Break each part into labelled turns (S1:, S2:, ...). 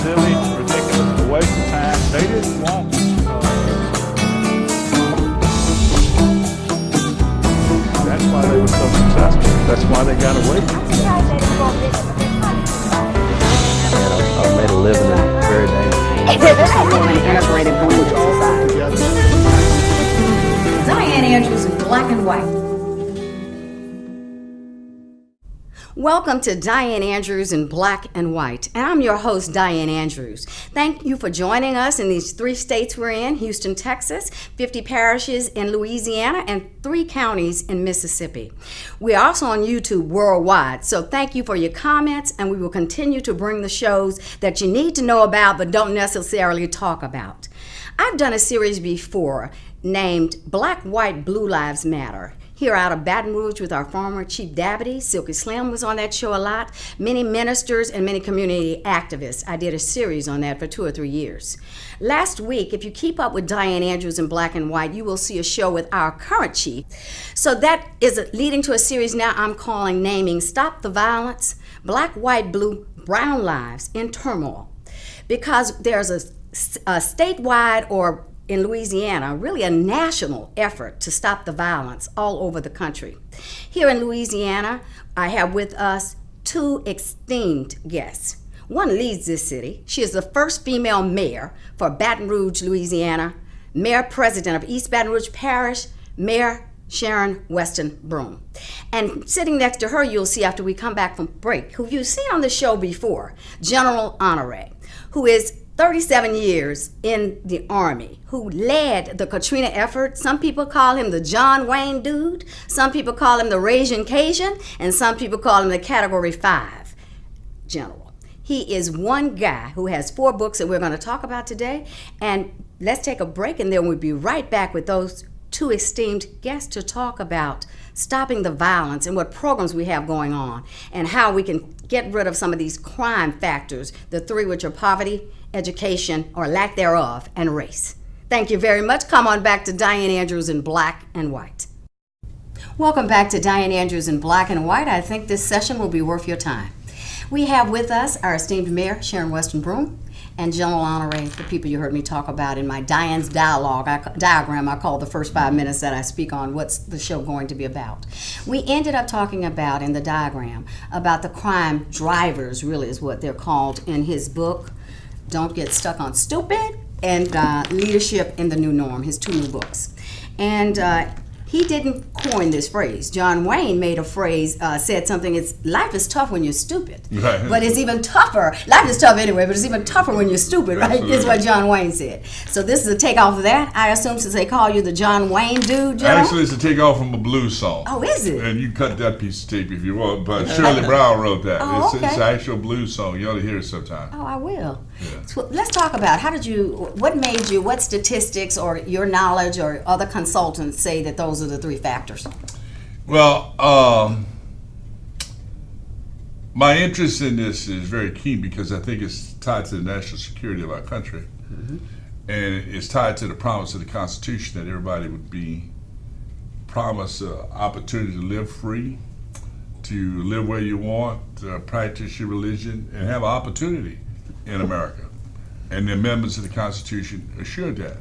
S1: silly, ridiculous, a waste of time. They didn't want that's why they were so successful. That's why they got away.
S2: I made a living in very dangerous.
S3: This is more an integrated Broome society.
S4: Dianne Andrews in black and white. Welcome to Dianne Andrews in Black and White, and I'm your host, Dianne Andrews. Thank you for joining us in these 3 states we're in: Houston, Texas, 50 parishes in Louisiana, and 3 counties in Mississippi. We're also on YouTube worldwide, so thank you for your comments, and we will continue to bring the shows that you need to know about but don't necessarily talk about. I've done a series before named Black, White, Blue Lives Matter, here out of Baton Rouge with our former Chief Deputy. Silky Slim was on that show a lot. Many ministers and many community activists. I did a series on that for 2 or 3 years. Last week, if you keep up with Dianne Andrews in Black and White, you will see a show with our current chief. So that is leading to a series now I'm naming Stop the Violence, Black, White, Blue, Brown Lives in Turmoil. Because there's a statewide, or in Louisiana, really a national effort to stop the violence all over the country. Here in Louisiana, I have with us 2 esteemed guests. One leads this city. She is the first female mayor for Baton Rouge, Louisiana, mayor president of East Baton Rouge Parish, Mayor Sharon Weston Broome. And sitting next to her, you'll see after we come back from break, who you've seen on the show before, General Honore, who is 37 years in the Army, who led the Katrina effort. Some people call him the John Wayne dude, some people call him the Raging Cajun, and some people call him the Category 5 General. He is one guy who has 4 books that we're going to talk about today. And let's take a break, and then we'll be right back with those 2 esteemed guests to talk about stopping the violence and what programs we have going on and how we can get rid of some of these crime factors, the 3 which are poverty, education, or lack thereof, and race. Thank you very much. Come on back to Dianne Andrews in Black and White. Welcome back to Dianne Andrews in Black and White. I think this session will be worth your time. We have with us our esteemed Mayor, Sharon Weston Broome, and General Honore, the people you heard me talk about in my Dianne's diagram. I call the first 5 minutes that I speak on what's the show going to be about. We ended up talking about, in the diagram, about the crime drivers, really is what they're called in his book, Don't Get Stuck on Stupid, and Leadership in the New Norm, his 2 new books. And he didn't coin this phrase. John Wayne made a phrase, said something, life is tough when you're stupid. Right. But it's even tougher, life is tough anyway, but it's even tougher when you're stupid, right? Absolutely. This is what John Wayne said. So this is a takeoff of that, I assume, since they call you the John Wayne dude, General?
S5: Actually, it's a takeoff from a blues song.
S4: Oh, is it?
S5: And you cut that piece of tape if you want, but Shirley Brown wrote that.
S4: Oh,
S5: it's
S4: okay.
S5: an actual blues song. You ought to hear it sometime.
S4: Oh, I will.
S5: Yeah.
S4: So let's talk about what statistics or your knowledge or other consultants say that those are the 3 factors?
S5: Well, my interest in this is very keen because I think it's tied to the national security of our country. Mm-hmm. And it's tied to the promise of the Constitution that everybody would be promised an opportunity to live free, to live where you want, to practice your religion, and have an opportunity in America. And the amendments of the Constitution assured that.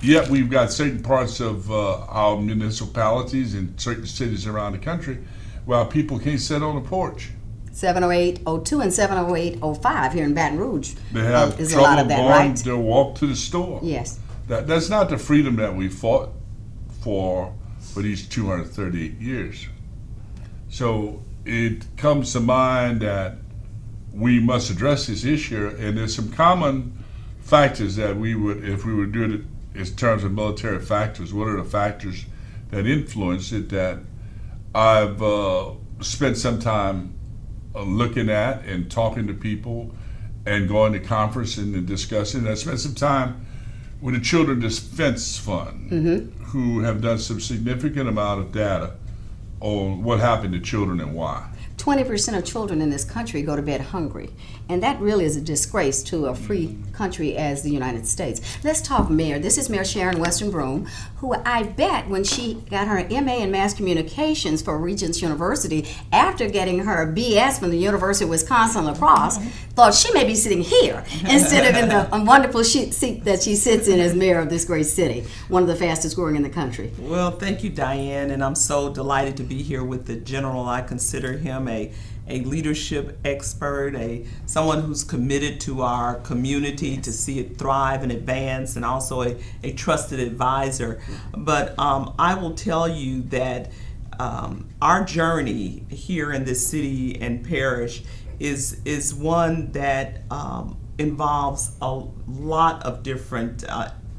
S5: Yet we've got certain parts of our municipalities and certain cities around the country where people can't sit on a porch.
S4: 70802 and 70805 here in Baton Rouge.
S5: They have
S4: is
S5: trouble
S4: a lot of that,
S5: going
S4: right?
S5: to walk to the store.
S4: Yes.
S5: That's not the freedom that we fought for these 238 years. So it comes to mind that we must address this issue, and there's some common factors that we would, if we were doing it in terms of military factors, what are the factors that influence it that I've spent some time looking at and talking to people and going to conference and discussing. I spent some time with the Children's Defense Fund, mm-hmm. who have done some significant amount of data on what happened to children and why.
S4: 20% of children in this country go to bed hungry. And that really is a disgrace to a free country as the United States. Let's talk mayor. This is Mayor Sharon Western Broome, who I bet when she got her MA in Mass Communications for Regents University, after getting her BS from the University of Wisconsin-La Crosse, thought she may be sitting here instead of in the wonderful seat that she sits in as mayor of this great city, one of the fastest growing in the country.
S6: Well, thank you, Diane, and I'm so delighted to be here with the General. I consider him a leadership expert, someone who's committed to our community to see it thrive and advance, and also a trusted advisor. But I will tell you that our journey here in this city and parish is one that involves a lot of different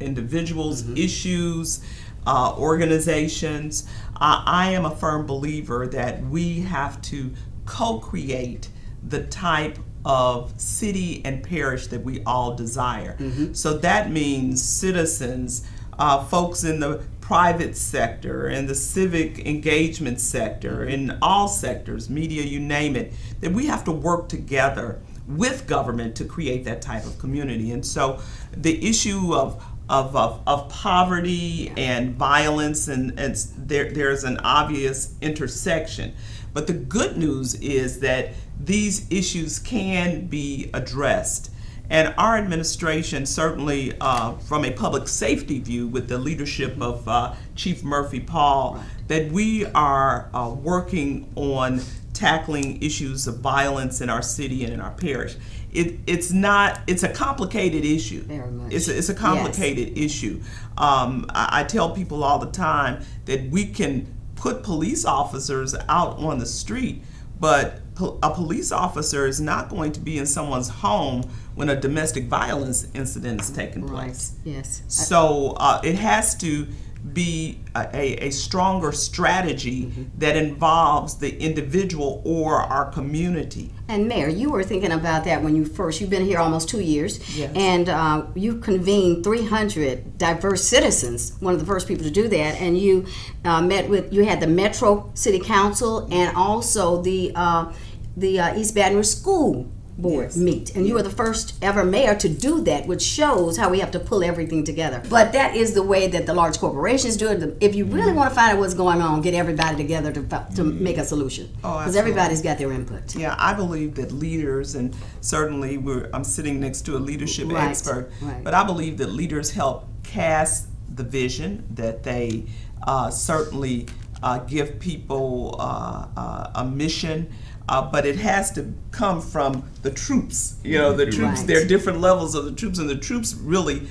S6: individuals, issues, organizations. I am a firm believer that we have to co-create the type of city and parish that we all desire. So that means citizens, folks in the private sector, in the civic engagement sector, in all sectors, media, you name it, that we have to work together with government to create that type of community. And so the issue of poverty and violence, and there's an obvious intersection. But the good news is that these issues can be addressed. And our administration, certainly from a public safety view with the leadership of Chief Murphy Paul, that we are working on tackling issues of violence in our city and in our parish. It's a complicated issue.
S4: Very much.
S6: It's a complicated issue. I tell people all the time that we can put police officers out on the street, but a police officer is not going to be in someone's home when a domestic violence incident is taking place.
S4: Yes.
S6: So it has to be a stronger strategy that involves the individual or our community.
S4: And Mayor, you were thinking about that when you've been here almost 2 years,
S6: Yes.
S4: and you convened 300 diverse citizens, one of the first people to do that, and you you had the Metro City Council and also the East Baton Rouge School Board meet, and you were the first ever mayor to do that, which shows how we have to pull everything together. But that is the way that the large corporations do it. If you really want to find out what's going on, get everybody together to make a solution, because everybody's got their input.
S6: Yeah, I believe that leaders, and certainly I'm sitting next to a leadership expert, but I believe that leaders help cast the vision, that they certainly give people a mission. But it has to come from the troops. You know, the troops, there are different levels of the troops, and the troops really,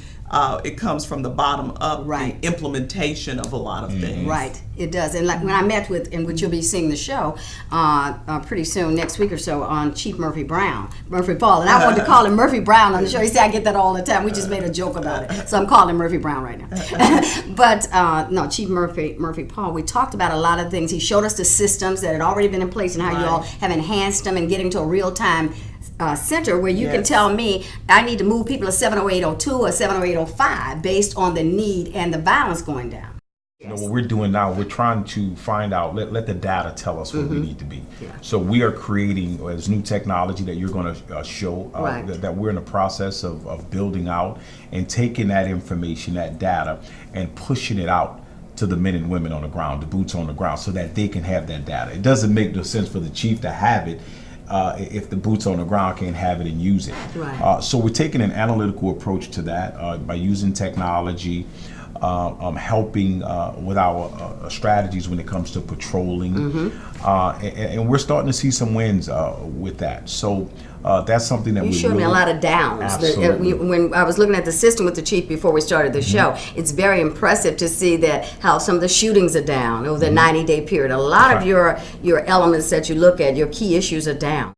S6: it comes from the bottom up, the implementation of a lot of things. Right,
S4: it does. And like when I met with, and which you'll be seeing the show pretty soon, next week or so, on Chief Murphy Paul. And I wanted to call him Murphy Brown on the show. He said I get that all the time. We just made a joke about it. So I'm calling him Murphy Brown right now. But no, Chief Murphy Paul, we talked about a lot of things. He showed us the systems that had already been in place and how you all have enhanced them and getting to a real-time center where you can tell me I need to move people to 70802 or 70805 based on the need and the violence going down.
S7: You know, what we're doing now, we're trying to find out, let the data tell us where we need to be. So we are creating, as new technology that you're going to show, that we're in the process of building out and taking that information, that data, and pushing it out to the men and women on the ground, the boots on the ground, so that they can have that data. It doesn't make no sense for the chief to have it if the boots on the ground can't have it and use it. So we're taking an analytical approach to that by using technology, helping with our strategies when it comes to patrolling, and we're starting to see some wins with that. So that's something that
S4: you showed me a lot of downs.
S7: Absolutely.
S4: When I was looking at the system with the chief before we started the show, it's very impressive to see that how some of the shootings are down over the 90-day period. A lot of your elements that you look at, your key issues are down.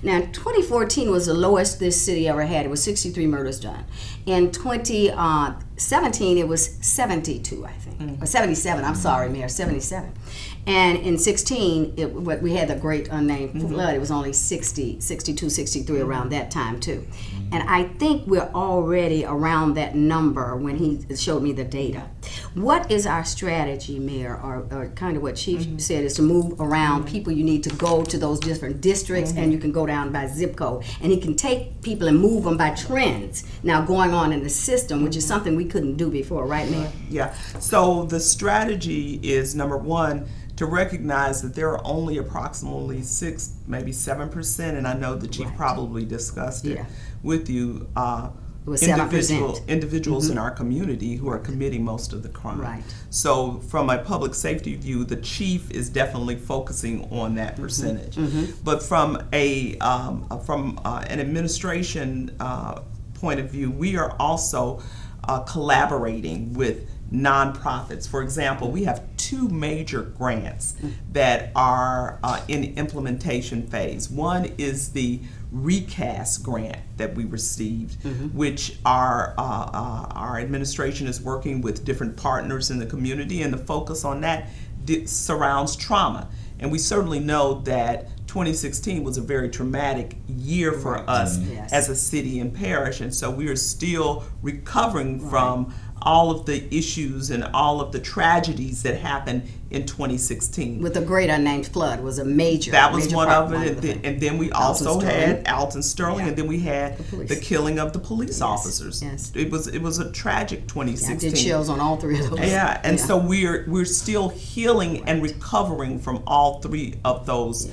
S4: Now, 2014 was the lowest this city ever had. It was 63 murders done. In 2017, it was 72, I think, or 77. I'm sorry, Mayor, 77. And in 16, we had the great unnamed flood. It was only 60, 62, 63 around that time too. And I think we're already around that number when he showed me the data. What is our strategy, Mayor, or kind of what Chief said, is to move around people? You need to go to those different districts, and you can go down by zip code. And he can take people and move them by trends now going on in the system, which is something we couldn't do before, right, Mayor?
S6: Yeah. So the strategy is, number one, to recognize that there are only approximately 6, maybe 7%, and I know the Chief probably discussed it with you, individuals in our community who are committing most of the crime.
S4: Right.
S6: So from a public safety view, the Chief is definitely focusing on that percentage. But from an administration point of view, we are also collaborating with nonprofits. For example, we have 2 major grants that are in implementation phase. One is the Recast Grant that we received, which our administration is working with different partners in the community, and the focus on that surrounds trauma. And we certainly know that 2016 was a very traumatic year for us as a city and parish, and so we are still recovering from all of the issues and all of the tragedies that happened in 2016.
S4: With the great unnamed flood was a major.
S6: That was
S4: major
S6: one
S4: part,
S6: of it, and then we also had Alton Sterling, and then we had the killing of the police officers.
S4: Yes.
S6: It was a tragic 2016.
S4: I did chills on all 3 of those.
S6: Yeah, and so we're still healing and recovering from all 3 of those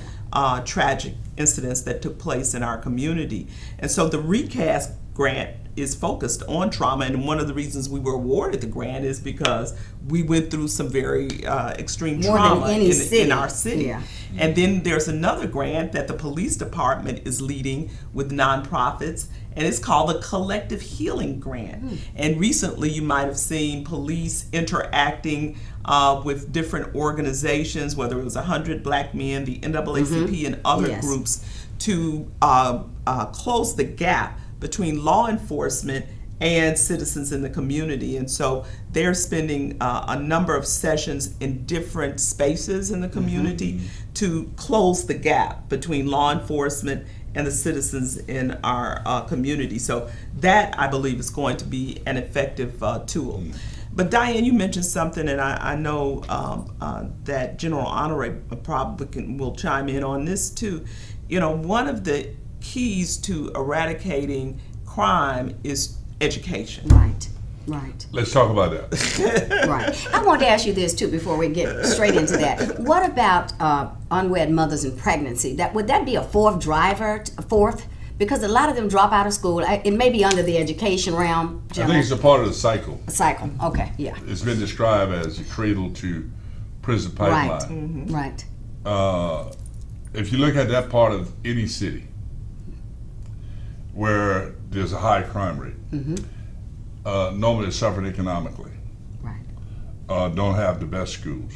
S6: tragic incidents that took place in our community. And so the Recast Grant is focused on trauma, and one of the reasons we were awarded the grant is because we went through some very extreme trauma in our city.
S4: Yeah.
S6: And then there's another grant that the police department is leading with nonprofits, and it's called the Collective Healing Grant. And recently you might have seen police interacting with different organizations, whether it was 100 Black Men, the NAACP, and other groups, to close the gap between law enforcement and citizens in the community. And so they're spending a number of sessions in different spaces in the community to close the gap between law enforcement and the citizens in our community. So that, I believe, is going to be an effective tool. But Dianne, you mentioned something, and I know that General Honore probably will chime in on this too. You know, one of the keys to eradicating crime is education.
S4: Right.
S5: Let's talk about that.
S4: Right. I want to ask you this too before we get straight into that. What about unwed mothers in pregnancy? Would that be a 4th driver? Because a lot of them drop out of school. It may be under the education realm.
S5: I think it's a part of the cycle.
S4: A cycle. Okay. Yeah.
S5: It's been described as a cradle to prison pipeline.
S4: Right.
S5: If you look at that part of any city where there's a high crime rate, normally it's suffering economically.
S4: Right.
S5: Don't have the best schools,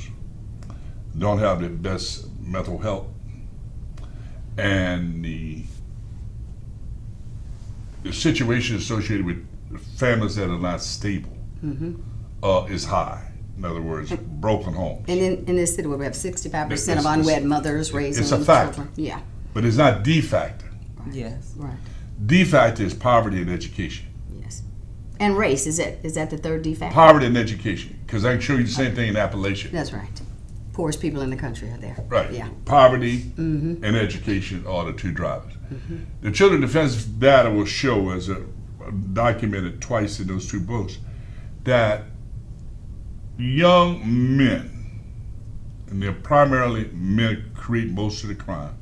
S5: don't have the best mental health, and the situation associated with families that are not stable is high. In other words, broken homes.
S4: And in this city, we have 65% of unwed mothers raising
S5: children. It's a fact.
S4: Yeah.
S5: But it's not the factor.
S6: Yes.
S4: Right.
S5: The factor is poverty and education.
S4: Yes. And race, is that the 3rd D factor?
S5: Poverty and education, because I can show you the same thing in Appalachia.
S4: That's right. Poorest people in the country are there.
S5: Right.
S4: Yeah.
S5: Poverty and education are the 2 drivers. The Children Defense data will show, as documented twice in those 2 books, that young men, and they're primarily men, create most of the crime.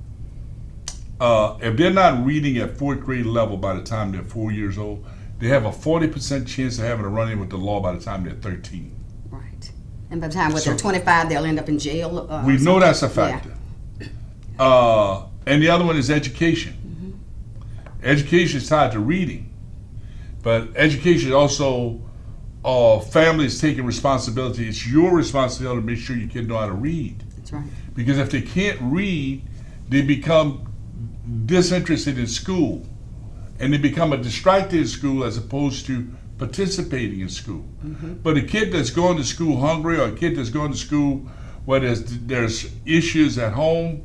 S5: If they're not reading at 4th grade level by the time they're 4 years old, they have a 40% chance of having a run-in with the law by the time they're 13.
S4: Right. And by the time they're 25, they'll end up in jail.
S5: We know that's a factor. And the other one is education. Education is tied to reading, but education is also families taking responsibility. It's your responsibility to make sure your kid know how to read.
S4: That's right.
S5: Because if they can't read, they become disinterested in school, and they become a distracted in school as opposed to participating in school. But a kid that's going to school hungry, or a kid that's going to school where there's issues at home,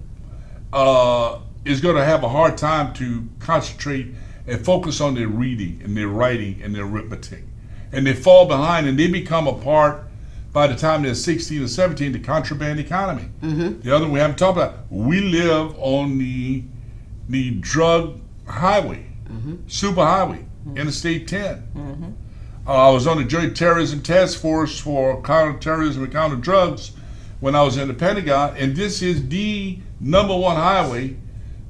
S5: is going to have a hard time to concentrate and focus on their reading and their writing and their arithmetic. And they fall behind, and they become a part, by the time they're 16 or 17, the contraband economy. The other we haven't talked about, we live on the drug highway, super highway, Interstate 10. I was on the Joint Terrorism Task Force for counterterrorism and counter drugs when I was in the Pentagon, and this is the #1 highway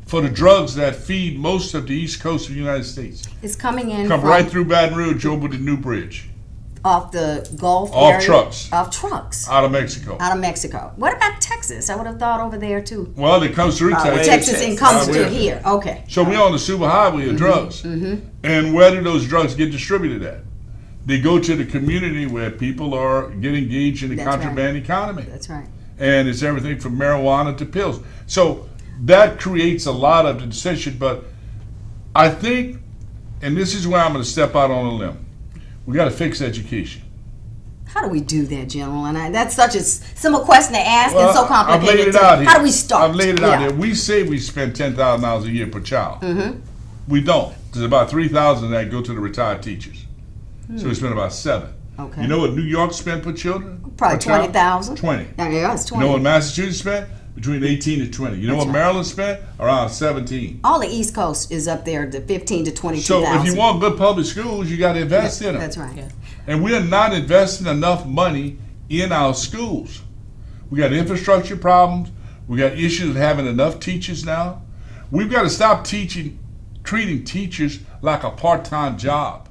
S5: for the drugs that feed most of the East Coast of the United States.
S4: It's coming in
S5: Come right through Baton Rouge over the New Bridge.
S4: Off the Gulf
S5: Off
S4: area?
S5: trucks.
S4: Off trucks.
S5: Out of Mexico.
S4: Out of Mexico. What about Texas? I would have thought over there too.
S5: Well, it comes through Texas.
S4: Texas and comes through here. Okay.
S5: So we're on the super highway of drugs. And where do those drugs get distributed at? They go to the community where people are getting engaged in the contraband economy.
S4: That's right.
S5: And it's everything from marijuana to pills. So that creates a lot of the dissension, but I think, and this is where I'm going to step out on a limb, we got to fix education.
S4: How do we do that, General? And that's such a simple question to ask and so complicated.
S5: I've laid it out here.
S4: How do we start?
S5: I've laid it out here. We say we spend $10,000 a year per child. We don't. There's about 3,000 that go to the retired teachers. So we spend about 7.
S4: Okay.
S5: You know what New York spent per children?
S4: Probably 20,000.
S5: 20.
S4: Yeah, it's 20.
S5: You know what Massachusetts spent? Between 18 and 20. You know
S4: That's
S5: what Maryland spent? Around 17.
S4: All the East Coast is up there, the 15 to 22,000.
S5: So if you want good public schools, you got to invest in them.
S4: That's right. Yeah.
S5: And we are not investing enough money in our schools. We got infrastructure problems. We got issues of having enough teachers now. We've got to stop treating teachers like a part-time job.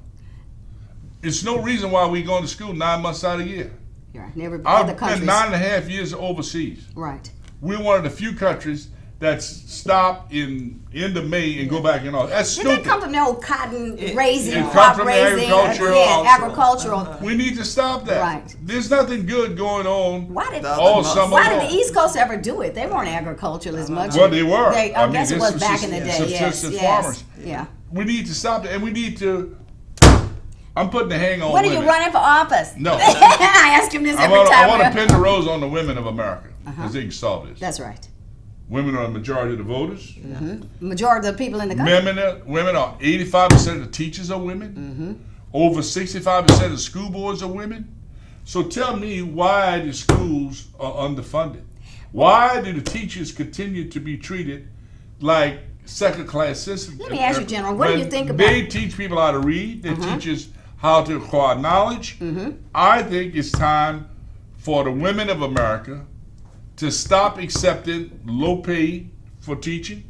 S5: It's no reason why we go to school 9 months out of the year.
S4: Yeah, in every
S5: I've
S4: other countries.
S5: spent 9.5 years overseas.
S4: Right.
S5: We're one of the few countries that stop in end of May and go back in August. That's
S4: Did
S5: stupid.
S4: they come from the old cotton raising,
S5: it
S4: crop
S5: come from
S4: raising?
S5: agricultural
S4: Agricultural.
S5: We need to stop that.
S4: Right.
S5: There's nothing good going on
S4: Why did
S5: all summer
S4: Why
S5: long.
S4: did the East Coast ever do it? They weren't agricultural as much.
S5: Well, they were.
S4: I guess it
S5: this
S4: was back in the day.
S5: subsistence
S4: Yes.
S5: farmers.
S4: Yeah.
S5: We need to stop it, and we need to. I'm putting the hang on
S4: When are
S5: women.
S4: you running for office?
S5: No.
S4: I ask him this every time.
S5: I want to pin the rose on the women of America, because they can solve this.
S4: That's right.
S5: Women are the majority of the voters.
S4: Majority of the people in the country.
S5: Women are 85% of the teachers are women. Over 65% of the school boards are women. So tell me why the schools are underfunded. Why do the teachers continue to be treated like second-class citizens?
S4: Let me ask you, General, what do you think about?
S5: They teach people how to read. They teach us how to acquire knowledge. I think it's time for the women of America to stop accepting low pay for teaching.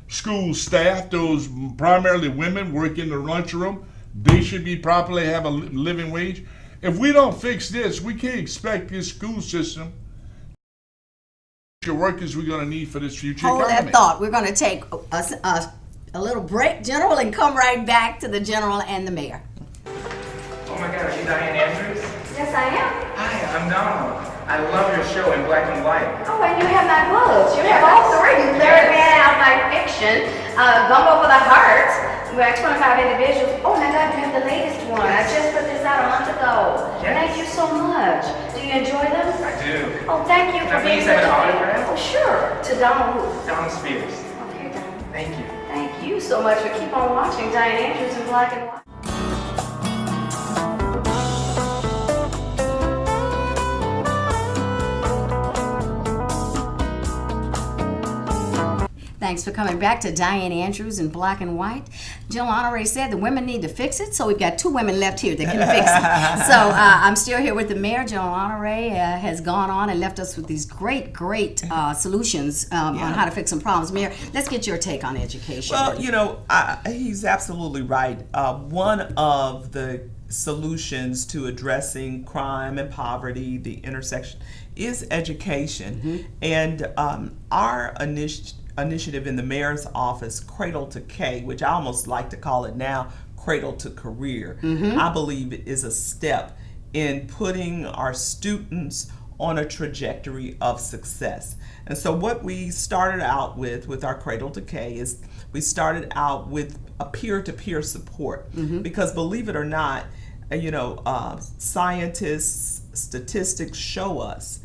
S5: School staff, those primarily women work in the lunchroom, they should be properly have a living wage. If we don't fix this, we can't expect this school system the workers we're going to need for this future
S4: Hold
S5: economy.
S4: that thought. We're going to take a little break, General, and come right back to the General and the Mayor.
S8: Oh my God, are you Dianne Andrews?
S4: Yes, I am.
S8: Hi, I'm Donald. I love your show in black and white.
S4: Oh, and you have my books. You have all 3. Third Man Out My Fiction, Gumbo for the Heart, where 25 individuals. Oh my God, you have the latest one. I just put this out a month ago.
S8: Yes.
S4: Thank you so much. Do you enjoy them?
S8: I do.
S4: Oh, thank you
S8: Can I
S4: for being
S8: please have
S4: such
S8: an
S4: a
S8: autograph?
S4: Oh, sure. To Donald who?
S8: Donald Spears.
S4: Okay, Donald.
S8: Thank you.
S4: Thank you so much for keep on watching Dianne Andrews in black and white. Thanks for coming back to Dianne Andrews in black and white. General Honore said the women need to fix it, so we've got 2 women left here that can fix it. So I'm still here with the mayor. General Honore has gone on and left us with these great solutions on how to fix some problems. Mayor, let's get your take on education.
S6: Well, you know, he's absolutely right. One of the solutions to addressing crime and poverty, the intersection, is education. And our initiative in the mayor's office, Cradle to K, which I almost like to call it now Cradle to Career, I believe it is a step in putting our students on a trajectory of success. And so what we started out with our Cradle to K is we started out with a peer-to-peer support, because believe it or not, scientists, statistics show us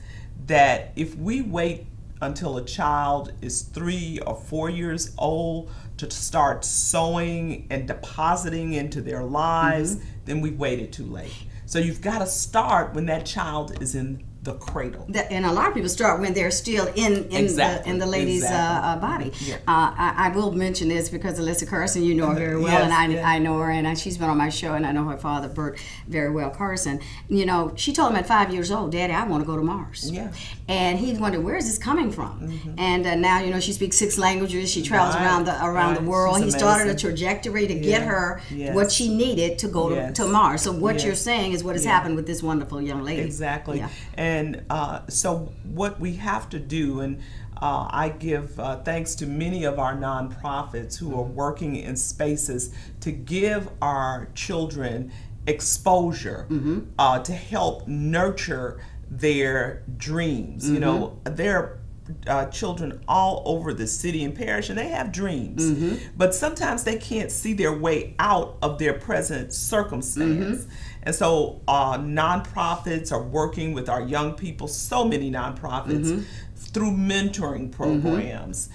S6: that if we wait until a child is 3 or 4 years old to start sowing and depositing into their lives, then we've waited too late. So you've got to start when that child is in the cradle.
S4: And a lot of people start when they're still in the lady's body.
S6: Yeah.
S4: I will mention this because Alyssa Carson, you know her very well,
S6: Yes,
S4: and
S6: yeah.
S4: I know her, and she's been on my show, and I know her father, Bert, very well, Carson. You know, she told him at 5 years old, Daddy, I want to go to Mars.
S6: Yeah.
S4: And he wondered, where is this coming from? And now, you know, she speaks 6 languages. She travels around the world.
S6: She's
S4: He started a
S6: amazing.
S4: trajectory to get her
S6: Yes.
S4: what she needed to go
S6: Yes.
S4: to Mars. So what
S6: Yes.
S4: you're saying is what has
S6: Yeah.
S4: happened with this wonderful young lady.
S6: Exactly.
S4: Yeah.
S6: And so what we have to do, and I give thanks to many of our nonprofits who are working in spaces to give our children exposure to help nurture their dreams. You know, there are children all over the city and parish, and they have dreams, but sometimes they can't see their way out of their present circumstance. And so nonprofits are working with our young people, so many nonprofits, through mentoring programs,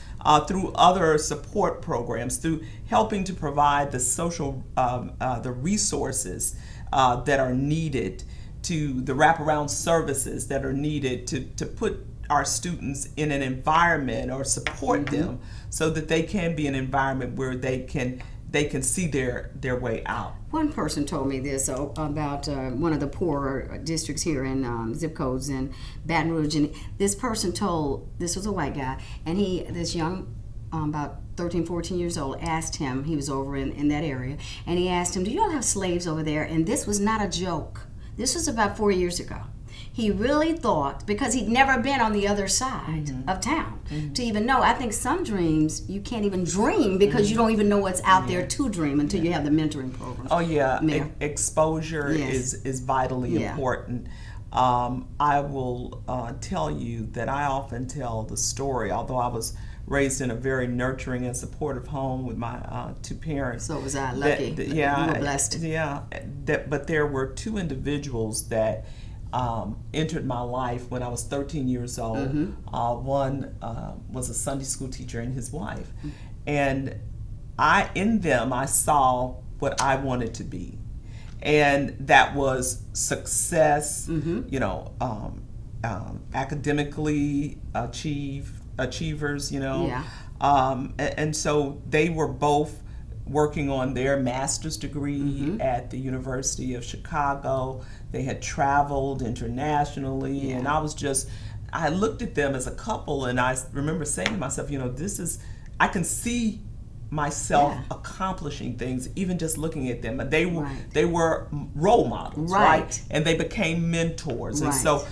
S6: through other support programs, through helping to provide the social, the resources that are needed, to the wraparound services that are needed to put our students in an environment or support them so that they can be an environment where they can see their way out.
S4: One person told me this about one of the poorer districts here in zip codes in Baton Rouge, and this person this was a white guy, and this young, about 13, 14 years old, asked him, he was over in that area, and he asked him, do you all have slaves over there? And this was not a joke. This was about 4 years ago. He really thought, because he'd never been on the other side of town to even know. I think some dreams you can't even dream because you don't even know what's out there to dream until you have the mentoring program.
S6: Oh yeah, exposure is vitally important. I will tell you that I often tell the story, although I was raised in a very nurturing and supportive home with my 2 parents.
S4: So was I lucky. You were blessed.
S6: Yeah, but there were 2 individuals that entered my life when I was 13 years old. One was a Sunday school teacher and his wife. And in them I saw what I wanted to be. And that was success, you know, academically achievers, you know.
S4: Yeah.
S6: And so they were both working on their master's degree at the University of Chicago. They had traveled internationally, and I looked at them as a couple, and I remember saying to myself, you know, I can see myself accomplishing things even just looking at them. They were role models, right? And they became mentors. And so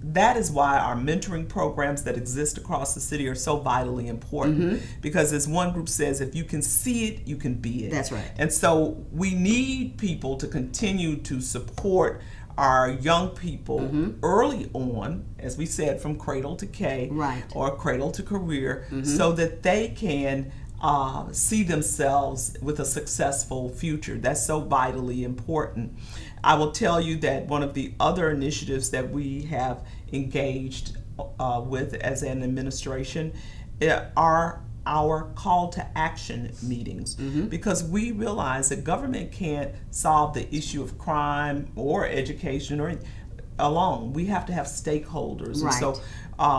S6: that is why our mentoring programs that exist across the city are so vitally important, because as one group says, if you can see it, you can be it.
S4: That's right.
S6: And so we need people to continue to support our young people early on, as we said, from cradle to K, or cradle to career, so that they can see themselves with a successful future. That's so vitally important. I will tell you that one of the other initiatives that we have engaged with as an administration are our call to action meetings, because we realize that government can't solve the issue of crime or education or alone. We have to have stakeholders. And so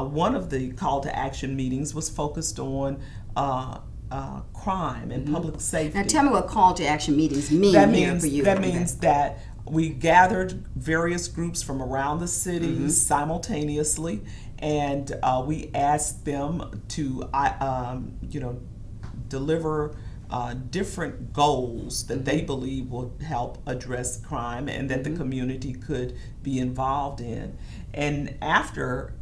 S6: one of the call to action meetings was focused on crime and public safety.
S4: Now tell me what call to action meetings mean for you.
S6: That means that we gathered various groups from around the city simultaneously, and we asked them to deliver different goals that they believe will help address crime and that the community could be involved in. And after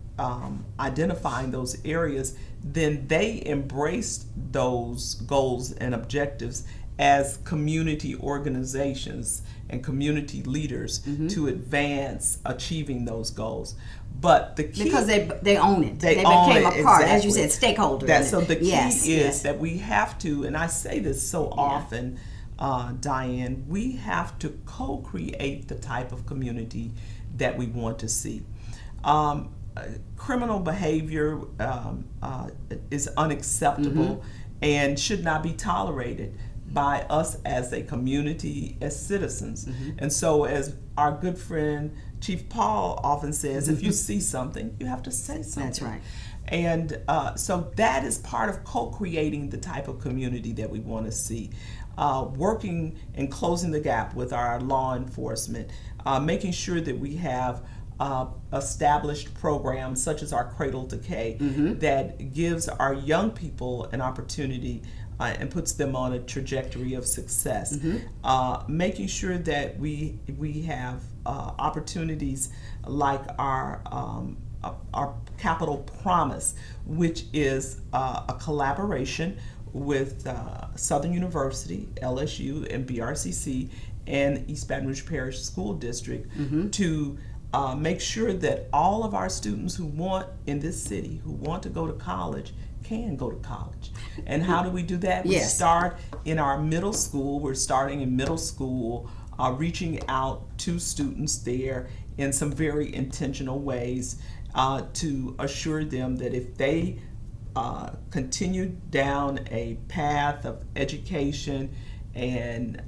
S6: identifying those areas, then they embraced those goals and objectives as community organizations and community leaders to advance achieving those goals. But the key,
S4: because they own it, they
S6: own
S4: became
S6: it,
S4: a part,
S6: exactly.
S4: as you said, stakeholder.
S6: So the key is that we have to, and I say this so often, Dianne, we have to co-create the type of community that we want to see. criminal behavior is unacceptable and should not be tolerated by us as a community, as citizens. And so, as our good friend Chief Paul often says, if you see something, you have to say something.
S4: That's right.
S6: And so that is part of co-creating the type of community that we want to see. Working and closing the gap with our law enforcement, making sure that we have established programs such as our Cradle to K that gives our young people an opportunity and puts them on a trajectory of success. Making sure that we have opportunities like our Capital Promise, which is a collaboration with Southern University, LSU, and BRCC, and East Baton Rouge Parish School District to make sure that all of our students who want in this city, who want to go to college, can go to college. And how do we do that? We start in our middle school. We're starting in middle school, reaching out to students there in some very intentional ways to assure them that if they continue down a path of education and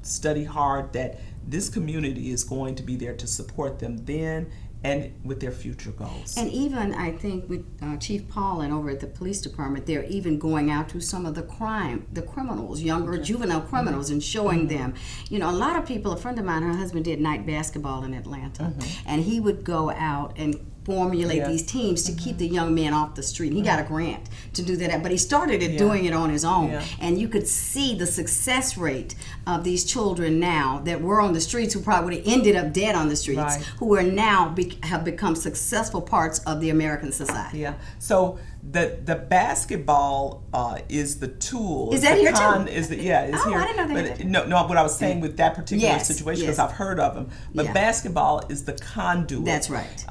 S6: study hard, that this community is going to be there to support them then and with their future goals.
S4: And even, I think, with Chief Paul and over at the police department, they're even going out to some of the criminals, younger juvenile criminals, and showing them. You know, a lot of people, a friend of mine, her husband did night basketball in Atlanta, and he would go out and formulate these teams to keep the young men off the street. He got a grant to do that, but he started doing it on his own. And you could see the success rate of these children now that were on the streets, who probably would have ended up dead on the streets, who are now have become successful parts of the American society.
S6: So the basketball is the tool.
S4: Is that here too?
S6: I didn't know that. No, what I was saying with that particular situation, because I've heard of them, but basketball is the conduit.
S4: That's right.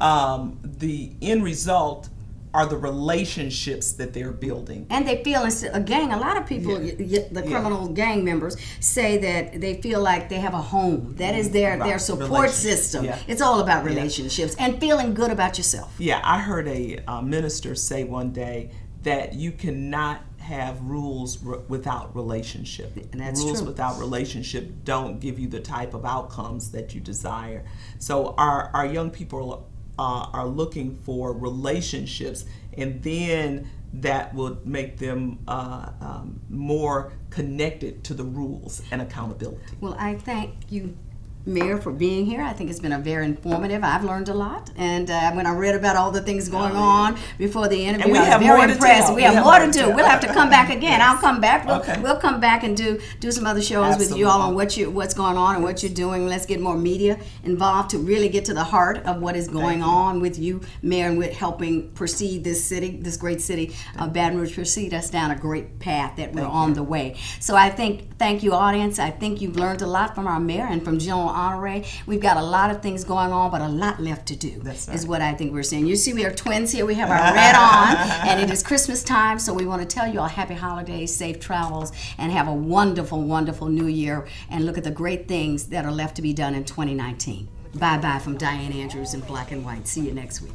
S6: The end result are the relationships that they're building.
S4: And they feel, a gang, a lot of people, the criminal gang members, say that they feel like they have a home. That is their support system. It's all about relationships and feeling good about yourself.
S6: I heard a minister say one day that you cannot have rules without relationship.
S4: And that's
S6: rules
S4: true.
S6: Without relationship don't give you the type of outcomes that you desire. So our young people are looking for relationships, and then that will make them more connected to the rules and accountability.
S4: Well, I thank you, Mayor, for being here. I think it's been a very informative. I've learned a lot, and when I read about all the things going on before the interview, I was very impressed. We have more to do. We'll have to come back again. I'll come back. We'll come back and do some other shows with you all on what's going on and what you're doing. Let's get more media involved to really get to the heart of what is going on with you, Mayor, and with helping proceed this city, this great city of Baton Rouge, proceed us down a great path that we're on the way. So I thank you, audience. I think you've learned a lot from our Mayor and from General Honore. We've got a lot of things going on, but a lot left to do.
S6: That's right.
S4: Is what I think we're saying. You see, we are twins here. We have our red on, and it is Christmas time, so we want to tell you all happy holidays, safe travels, and have a wonderful, wonderful new year, and look at the great things that are left to be done in 2019. Bye-bye from Dianne Andrews in Black and White. See you next week.